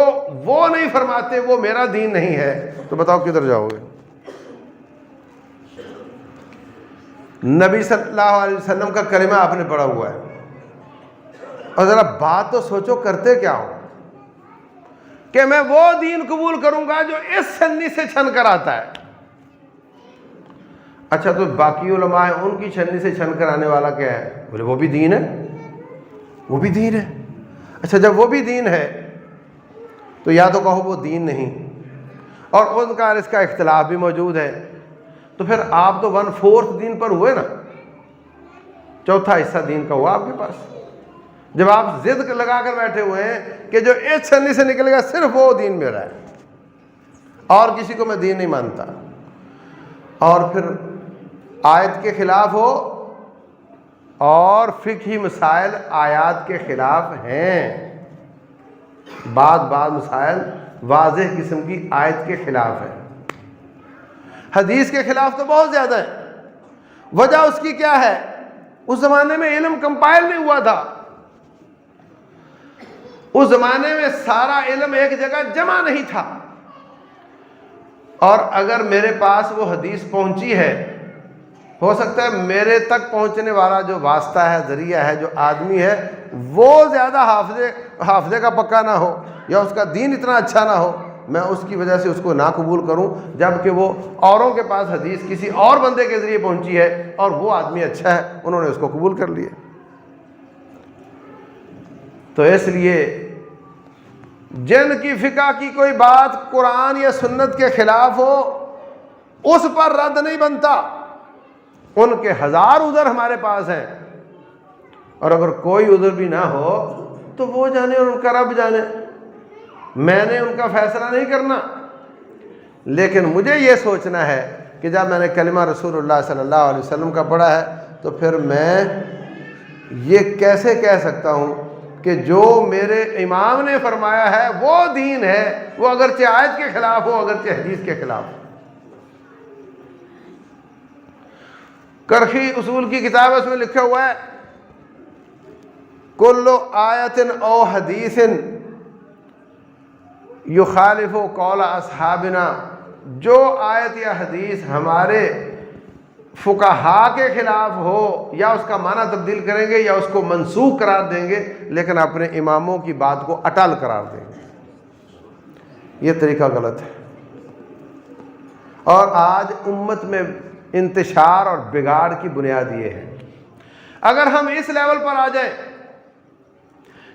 Speaker 1: وہ نہیں فرماتے وہ میرا دین نہیں ہے، تو بتاؤ کدھر جاؤ گے؟ نبی صلی اللہ علیہ وسلم کا کلمہ آپ نے پڑھا ہوا ہے، اور ذرا بات تو سوچو کرتے کیا ہو کہ میں وہ دین قبول کروں گا جو اس چھنی سے چھن کر آتا ہے۔ اچھا تو باقی علماء ہیں، ان کی چھنی سے چھن کر آنے والا کیا ہے؟ بولے وہ بھی دین ہے، وہ بھی دین ہے۔ اچھا جب وہ بھی دین ہے تو یا تو کہو وہ دین نہیں، اور ان کا اس کا اختلاف بھی موجود ہے، تو پھر آپ تو 1/4 دین پر ہوئے نا، چوتھا حصہ دین کا ہوا آپ کے پاس۔ جب آپ ضد لگا کر بیٹھے ہوئے ہیں کہ جو اس چھنی سے نکلے گا صرف وہ دین میرا ہے، اور کسی کو میں دین نہیں مانتا، اور پھر آیت کے خلاف ہو اور فقہی مسائل آیات کے خلاف ہیں، بعض مسائل واضح قسم کی آیت کے خلاف ہیں، حدیث کے خلاف تو بہت زیادہ ہے۔ وجہ اس کی کیا ہے؟ اس زمانے میں علم کمپائل نہیں ہوا تھا، اس زمانے میں سارا علم ایک جگہ جمع نہیں تھا، اور اگر میرے پاس وہ حدیث پہنچی ہے، ہو سکتا ہے میرے تک پہنچنے والا جو واسطہ ہے، ذریعہ ہے، جو آدمی ہے، وہ زیادہ حافظے کا پکا نہ ہو، یا اس کا دین اتنا اچھا نہ ہو، میں اس کی وجہ سے اس کو نہ قبول کروں، جبکہ وہ اوروں کے پاس حدیث کسی اور بندے کے ذریعے پہنچی ہے اور وہ آدمی اچھا ہے، انہوں نے اس کو قبول کر لیا۔ تو اس لیے جن کی فقہ کی کوئی بات قرآن یا سنت کے خلاف ہو اس پر رد نہیں بنتا، ان کے 1000 عذر ہمارے پاس ہیں، اور اگر کوئی عذر بھی نہ ہو تو وہ جانے اور ان کا رب جانے، میں نے ان کا فیصلہ نہیں کرنا۔ لیکن مجھے یہ سوچنا ہے کہ جب میں نے کلمہ رسول اللہ صلی اللہ علیہ وسلم کا پڑھا ہے تو پھر میں یہ کیسے کہہ سکتا ہوں کہ جو میرے امام نے فرمایا ہے وہ دین ہے، وہ اگرچہ آیت کے خلاف ہو، اگرچہ حدیث کے خلاف ہو۔ کرخی اصول کی کتاب ہے، اس میں لکھا ہوا ہے کل آیت او حدیث یخالف قول اصحابنا، جو آیت یا حدیث ہمارے فقہا کے خلاف ہو، یا اس کا معنی تبدیل کریں گے یا اس کو منسوخ قرار دیں گے، لیکن اپنے اماموں کی بات کو اٹل قرار دیں گے، یہ طریقہ غلط ہے۔ اور آج امت میں انتشار اور بگاڑ کی بنیاد یہ ہے۔ اگر ہم اس لیول پر آ جائیں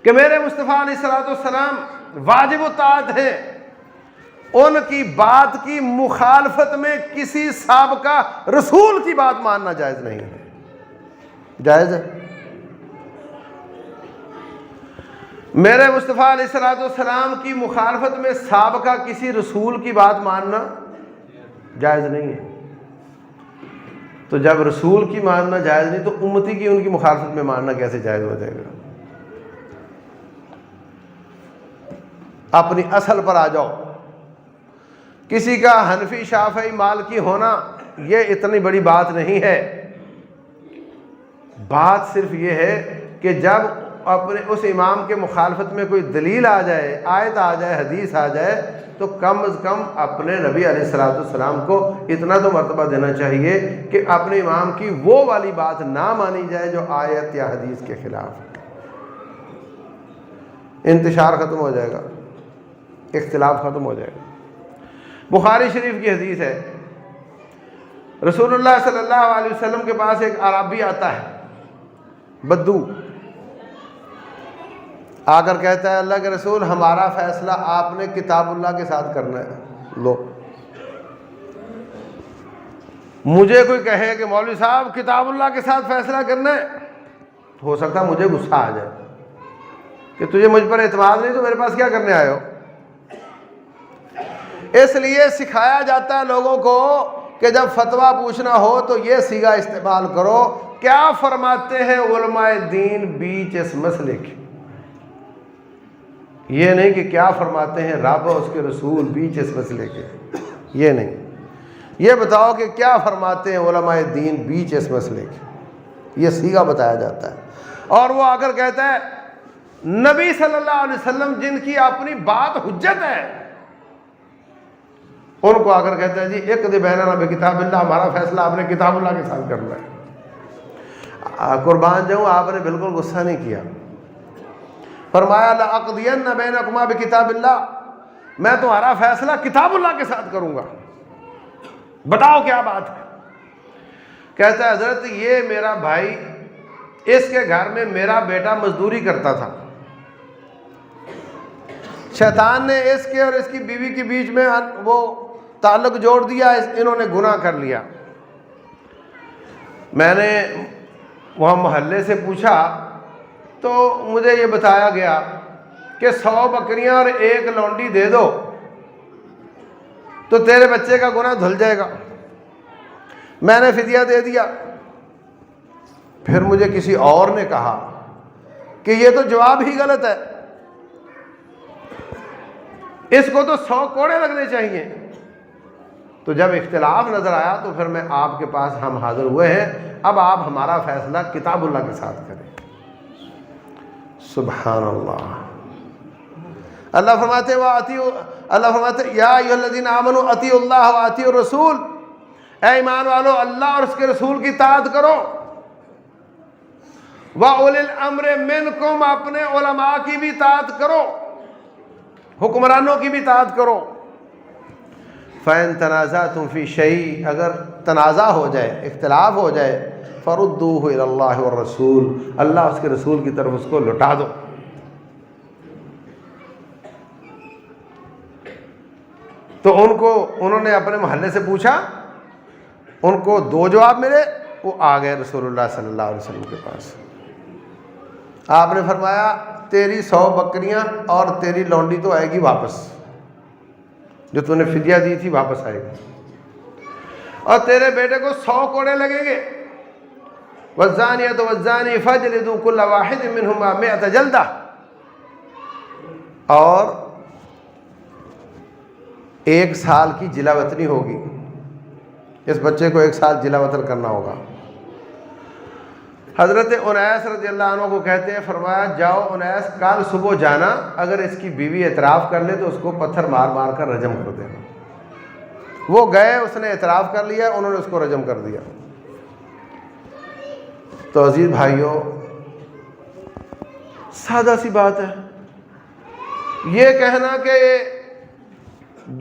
Speaker 1: کہ میرے مصطفیٰ علیہ الصلوۃ والسلام واجب الطاعت ہیں، ان کی بات کی مخالفت میں کسی سابقہ رسول کی بات ماننا جائز نہیں ہے۔ جائز ہے؟ میرے مصطفیٰ علیہ الصلوۃ والسلام کی مخالفت میں سابقہ کسی رسول کی بات ماننا جائز نہیں ہے۔ تو جب رسول کی ماننا جائز نہیں تو امتی کی ان کی مخالفت میں ماننا کیسے جائز ہو جائے گا؟ اپنی اصل پر آ جاؤ۔ کسی کا حنفی شافعی مالکی ہونا یہ اتنی بڑی بات نہیں ہے، بات صرف یہ ہے کہ جب اپنے اس امام کے مخالفت میں کوئی دلیل آ جائے، آیت آ جائے، حدیث آ جائے، تو کم از کم اپنے نبی علیہ الصلوۃ والسلام کو اتنا تو مرتبہ دینا چاہیے کہ اپنے امام کی وہ والی بات نہ مانی جائے جو آیت یا حدیث کے خلاف ہے۔ انتشار ختم ہو جائے گا، اختلاف ختم ہو جائے گا۔ بخاری شریف کی حدیث ہے، رسول اللہ صلی اللہ علیہ وسلم کے پاس ایک عربی آتا ہے، بدو، آ کر کہتا ہے اللہ کے رسول ہمارا فیصلہ آپ نے کتاب اللہ کے ساتھ کرنا ہے۔ لو، مجھے کوئی کہے کہ مولوی صاحب کتاب اللہ کے ساتھ فیصلہ کرنا ہے، ہو سکتا ہے مجھے غصہ آ جائے کہ تجھے مجھ پر اعتماد نہیں تو میرے پاس کیا کرنے آئے ہو۔ اس لیے سکھایا جاتا ہے لوگوں کو کہ جب فتویٰ پوچھنا ہو تو یہ صیغہ استعمال کرو، کیا فرماتے ہیں علماء دین بیچ اس مسئلے کے، یہ نہیں کہ کیا فرماتے ہیں رب اور اس کے رسول بیچ اس مسئلے کے، یہ نہیں، یہ بتاؤ کہ کیا فرماتے ہیں علماء دین بیچ اس مسئلے کے، یہ صیغہ بتایا جاتا ہے۔ اور وہ آ کر کہتا ہے نبی صلی اللہ علیہ وسلم جن کی اپنی بات حجت ہے، ان کو آ کر کہتا ہے جی اقض بیننا بکتاب اللہ، ہمارا فیصلہ آپ نے کتاب اللہ کے ساتھ کرنا ہے۔ قربان جاؤں، آپ نے بالکل غصہ نہیں کیا، فرمایا لأقضین بینکما بکتاب اللہ، میں تمہارا فیصلہ کتاب اللہ کے ساتھ کروں گا، بتاؤ کیا بات ہے۔ کہتا ہے حضرت یہ میرا بھائی، اس کے گھر میں میرا بیٹا مزدوری کرتا تھا، شیطان نے اس کے اور اس کی بیوی کے بیچ میں وہ تعلق جوڑ دیا، انہوں نے گناہ کر لیا۔ میں نے وہاں محلے سے پوچھا تو مجھے یہ بتایا گیا کہ 100 بکریاں اور 1 لونڈی دے دو تو تیرے بچے کا گناہ دھل جائے گا۔ میں نے فدیہ دے دیا۔ پھر مجھے کسی اور نے کہا کہ یہ تو جواب ہی غلط ہے، اس کو تو 100 کوڑے لگنے چاہیے۔ تو جب اختلاف نظر آیا تو پھر میں آپ کے پاس ہم حاضر ہوئے ہیں، اب آپ ہمارا فیصلہ کتاب اللہ کے ساتھ کریں۔ سبحان اللہ۔ اللہ فرماتے یا ایھا الذین آمنوا اطیعوا اللہ واطیعوا الرسول، اے ایمان والو اللہ اور اس کے رسول کی اطاعت کرو، وَأُولِي الْأَمْرِ مِنْكُمْ، اپنے علماء کی بھی اطاعت کرو، حکمرانوں کی بھی اطاعت کرو۔ فَإِن تَنَازَعْتُمْ فِي شَيْءٍ، اگر تنازع ہو جائے، اختلاف ہو جائے، فَرُدُّوهُ إِلَى اللَّهِ وَالرَّسُولِ، اللہ اس کے رسول کی طرف اس کو لوٹا دو۔ تو انہوں نے اپنے محلے سے پوچھا، ان کو 2 جواب ملے، وہ آ گئے رسول اللہ صلی اللہ علیہ وسلم کے پاس۔ آپ نے فرمایا تیری 100 بکریاں اور تیری لونڈی تو آئے گی واپس، جو تو نے فدیہ دی تھی واپس آئے گی، اور تیرے بیٹے کو 100 کوڑے لگیں گے۔ والزانیۃ والزانی فاجلدوا کل واحد منہما 100 جلدہ، اور 1 سال کی جلا وطنی ہوگی، اس بچے کو 1 سال جلا وطن کرنا ہوگا۔ حضرت انیس رضی اللہ عنہ کو کہتے ہیں، فرمایا جاؤ انیس کل صبح جانا، اگر اس کی بیوی اعتراف کر لے تو اس کو پتھر مار مار کر رجم کر دینا۔ وہ گئے، اس نے اعتراف کر لیا، انہوں نے اس کو رجم کر دیا۔ تو عزیز بھائیوں، سادہ سی بات ہے یہ کہنا کہ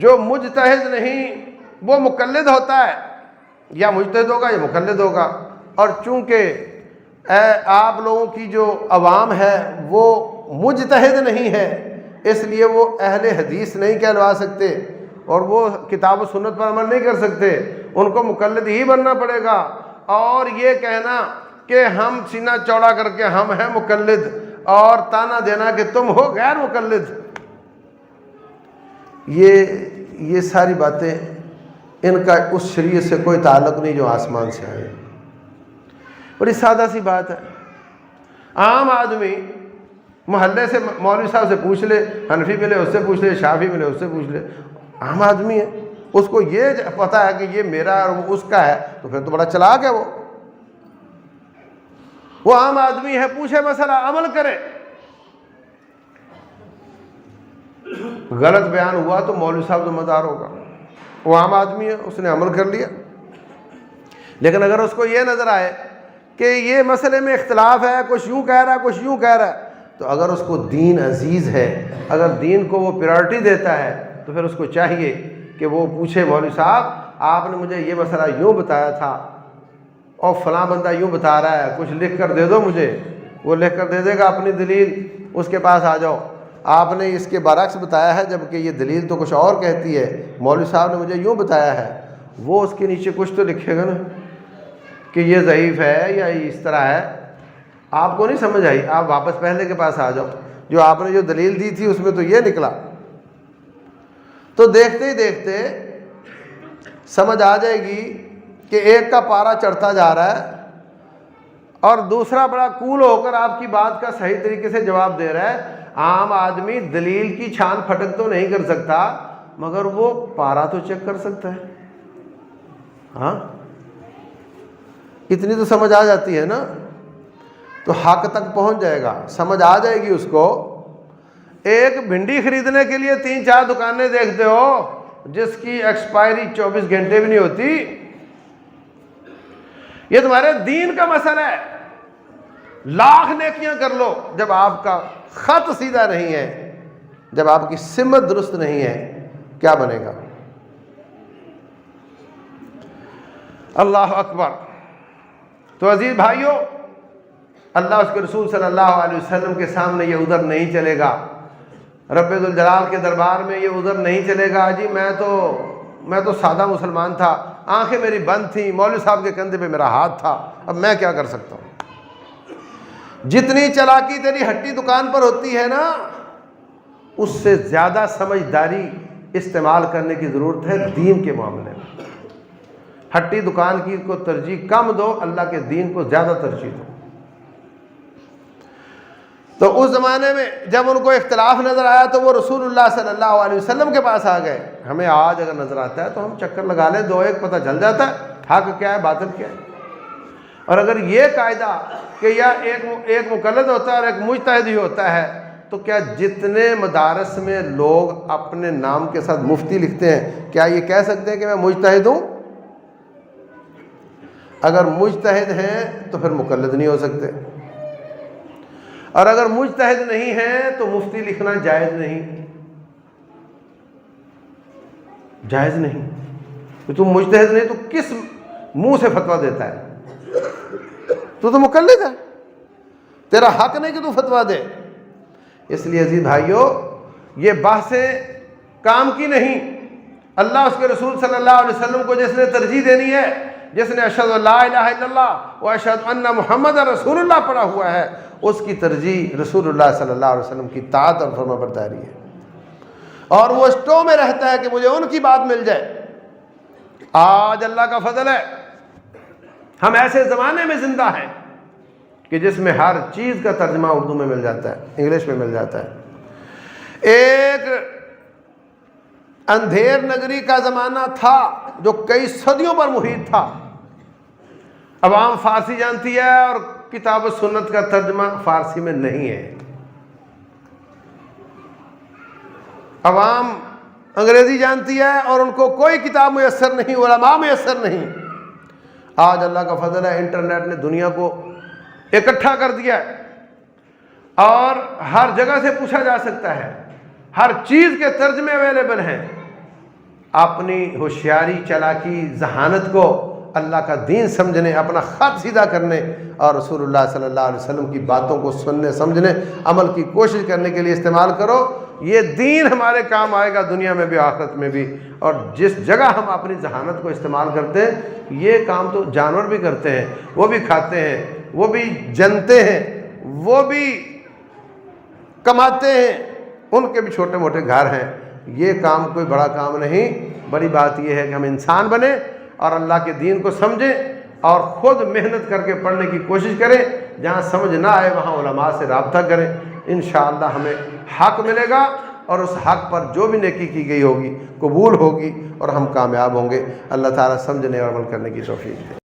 Speaker 1: جو مجتہد نہیں وہ مقلد ہوتا ہے، یا مجتہد ہوگا یا مقلد ہوگا، اور چونکہ آپ لوگوں کی جو عوام ہے وہ مجتہد نہیں ہے، اس لیے وہ اہل حدیث نہیں کہلوا سکتے اور وہ کتاب و سنت پر عمل نہیں کر سکتے، ان کو مقلد ہی بننا پڑے گا۔ اور یہ کہنا کہ ہم سینہ چوڑا کر کے ہم ہیں مقلد، اور تانا دینا کہ تم ہو غیر مقلد، یہ ساری باتیں ان کا اس شریعت سے کوئی تعلق نہیں جو آسمان سے آئے۔ بڑی سادہ سی بات ہے، عام آدمی محلے سے مولوی صاحب سے پوچھ لے، حنفی ملے اس سے پوچھ لے، شافعی ملے اس سے پوچھ لے، عام آدمی ہے، اس کو یہ پتہ ہے کہ یہ میرا اور وہ اس کا ہے، تو پھر تو بڑا چلاک ہے وہ عام آدمی ہے، پوچھے مسئلہ عمل کرے۔ غلط بیان ہوا تو مولوی صاحب ذمہ دار ہوگا، وہ عام آدمی ہے، اس نے عمل کر لیا۔ لیکن اگر اس کو یہ نظر آئے کہ یہ مسئلے میں اختلاف ہے، کچھ یوں کہہ رہا ہے کچھ یوں کہہ رہا ہے، تو اگر اس کو دین عزیز ہے، اگر دین کو وہ پریورٹی دیتا ہے، تو پھر اس کو چاہیے کہ وہ پوچھے مولوی صاحب آپ نے مجھے یہ مسئلہ یوں بتایا تھا اور فلاں بندہ یوں بتا رہا ہے، کچھ لکھ کر دے دو مجھے۔ وہ لکھ کر دے دے گا اپنی دلیل، اس کے پاس آ جاؤ، آپ نے اس کے برعکس بتایا ہے جبکہ یہ دلیل تو کچھ اور کہتی ہے، مولوی صاحب نے مجھے یوں بتایا ہے، وہ اس کے نیچے کچھ تو لکھے گا نا کہ یہ ضعیف ہے یا یہ اس طرح ہے۔ آپ کو نہیں سمجھ آئی، آپ واپس پہلے کے پاس آ جاؤ، جو آپ نے جو دلیل دی تھی اس میں تو یہ نکلا۔ تو دیکھتے ہی دیکھتے سمجھ آ جائے گی کہ ایک کا پارا چڑھتا جا رہا ہے اور دوسرا بڑا کول ہو کر آپ کی بات کا صحیح طریقے سے جواب دے رہا ہے۔ عام آدمی دلیل کی چھان پھٹک تو نہیں کر سکتا مگر وہ پارا تو چیک کر سکتا ہے. ہاں اتنی تو سمجھ آ جاتی ہے نا, تو حق تک پہنچ جائے گا, سمجھ آ جائے گی اس کو. ایک بھنڈی خریدنے کے لیے 3-4 دکانیں دیکھتے ہو جس کی ایکسپائری 24 گھنٹے بھی نہیں ہوتی. یہ تمہارے دین کا مسئلہ ہے. لاکھ نیکیاں کر لو, جب آپ کا خط سیدھا نہیں ہے, جب آپ کی سمت درست نہیں ہے, کیا بنے گا؟ اللہ اکبر. تو عزیز بھائیوں, اللہ اس کے رسول صلی اللہ علیہ وسلم کے سامنے یہ عذر نہیں چلے گا, رب ذوالجلال کے دربار میں یہ عذر نہیں چلے گا. جی میں تو سادہ مسلمان تھا, آنکھیں میری بند تھیں, مولوی صاحب کے کندھے پہ میرا ہاتھ تھا, اب میں کیا کر سکتا ہوں. جتنی چلاکی تیری ہٹی دکان پر ہوتی ہے نا, اس سے زیادہ سمجھداری استعمال کرنے کی ضرورت ہے دین کے معاملے میں. ہٹی دکان کی کو ترجیح کم دو, اللہ کے دین کو زیادہ ترجیح دو. تو اس زمانے میں جب ان کو اختلاف نظر آیا تو وہ رسول اللہ صلی اللہ علیہ وسلم کے پاس آ گئے. ہمیں آج اگر نظر آتا ہے تو ہم چکر لگا لیں, 2-1 پتہ چل جاتا ہے حق کیا ہے باطل کیا ہے. اور اگر یہ قاعدہ کہ یا ایک مقلد ہوتا ہے اور ایک مجتہد ہی ہوتا ہے, تو کیا جتنے مدارس میں لوگ اپنے نام کے ساتھ مفتی لکھتے ہیں, کیا یہ کہہ سکتے ہیں کہ میں مجتہد ہوں؟ اگر مجتہد ہیں تو پھر مقلد نہیں ہو سکتے, اور اگر مجتہد نہیں ہیں تو مفتی لکھنا جائز نہیں. جائز نہیں. تم مجتہد نہیں تو کس منہ سے فتویٰ دیتا ہے؟ تو مقلد ہے, تیرا حق نہیں کہ تو فتویٰ دے. اس لیے عزیز بھائیوں, یہ بحثیں کام کی نہیں. اللہ اس کے رسول صلی اللہ علیہ وسلم کو جس نے ترجیح دینی ہے, جس نے اشہد ان لا الہ الا اللہ و اشہد ان محمد رسول اللہ پڑھا ہوا ہے, اس کی ترجیح رسول اللہ صلی اللہ علیہ وسلم کی طاعت اور فرما برداری ہے. اور وہ اسٹو میں رہتا ہے کہ مجھے ان کی بات مل جائے. آج اللہ کا فضل ہے, ہم ایسے زمانے میں زندہ ہیں کہ جس میں ہر چیز کا ترجمہ اردو میں مل جاتا ہے, انگلش میں مل جاتا ہے. ایک اندھیر نگری کا زمانہ تھا جو کئی صدیوں پر محیط تھا. عوام فارسی جانتی ہے اور کتاب و سنت کا ترجمہ فارسی میں نہیں ہے. عوام انگریزی جانتی ہے اور ان کو کوئی کتاب میسر نہیں, علماء میسر نہیں. آج اللہ کا فضل ہے, انٹرنیٹ نے دنیا کو اکٹھا کر دیا ہے اور ہر جگہ سے پوچھا جا سکتا ہے, ہر چیز کے ترجمے اویلیبل ہیں. اپنی ہوشیاری, چالاکی, ذہانت کو اللہ کا دین سمجھنے, اپنا خط سیدھا کرنے اور رسول اللہ صلی اللہ علیہ وسلم کی باتوں کو سننے, سمجھنے, عمل کی کوشش کرنے کے لیے استعمال کرو. یہ دین ہمارے کام آئے گا دنیا میں بھی آخرت میں بھی. اور جس جگہ ہم اپنی ذہانت کو استعمال کرتے ہیں, یہ کام تو جانور بھی کرتے ہیں, وہ بھی کھاتے ہیں, وہ بھی جنتے ہیں, وہ بھی کماتے ہیں, ان کے بھی چھوٹے موٹے گھر ہیں. یہ کام کوئی بڑا کام نہیں. بڑی بات یہ ہے کہ ہم انسان بنیں اور اللہ کے دین کو سمجھیں اور خود محنت کر کے پڑھنے کی کوشش کریں. جہاں سمجھ نہ آئے وہاں علماء سے رابطہ کریں. انشاءاللہ ہمیں حق ملے گا اور اس حق پر جو بھی نیکی کی گئی ہوگی قبول ہوگی اور ہم کامیاب ہوں گے. اللہ تعالیٰ سمجھنے اور عمل کرنے کی توفیق دے.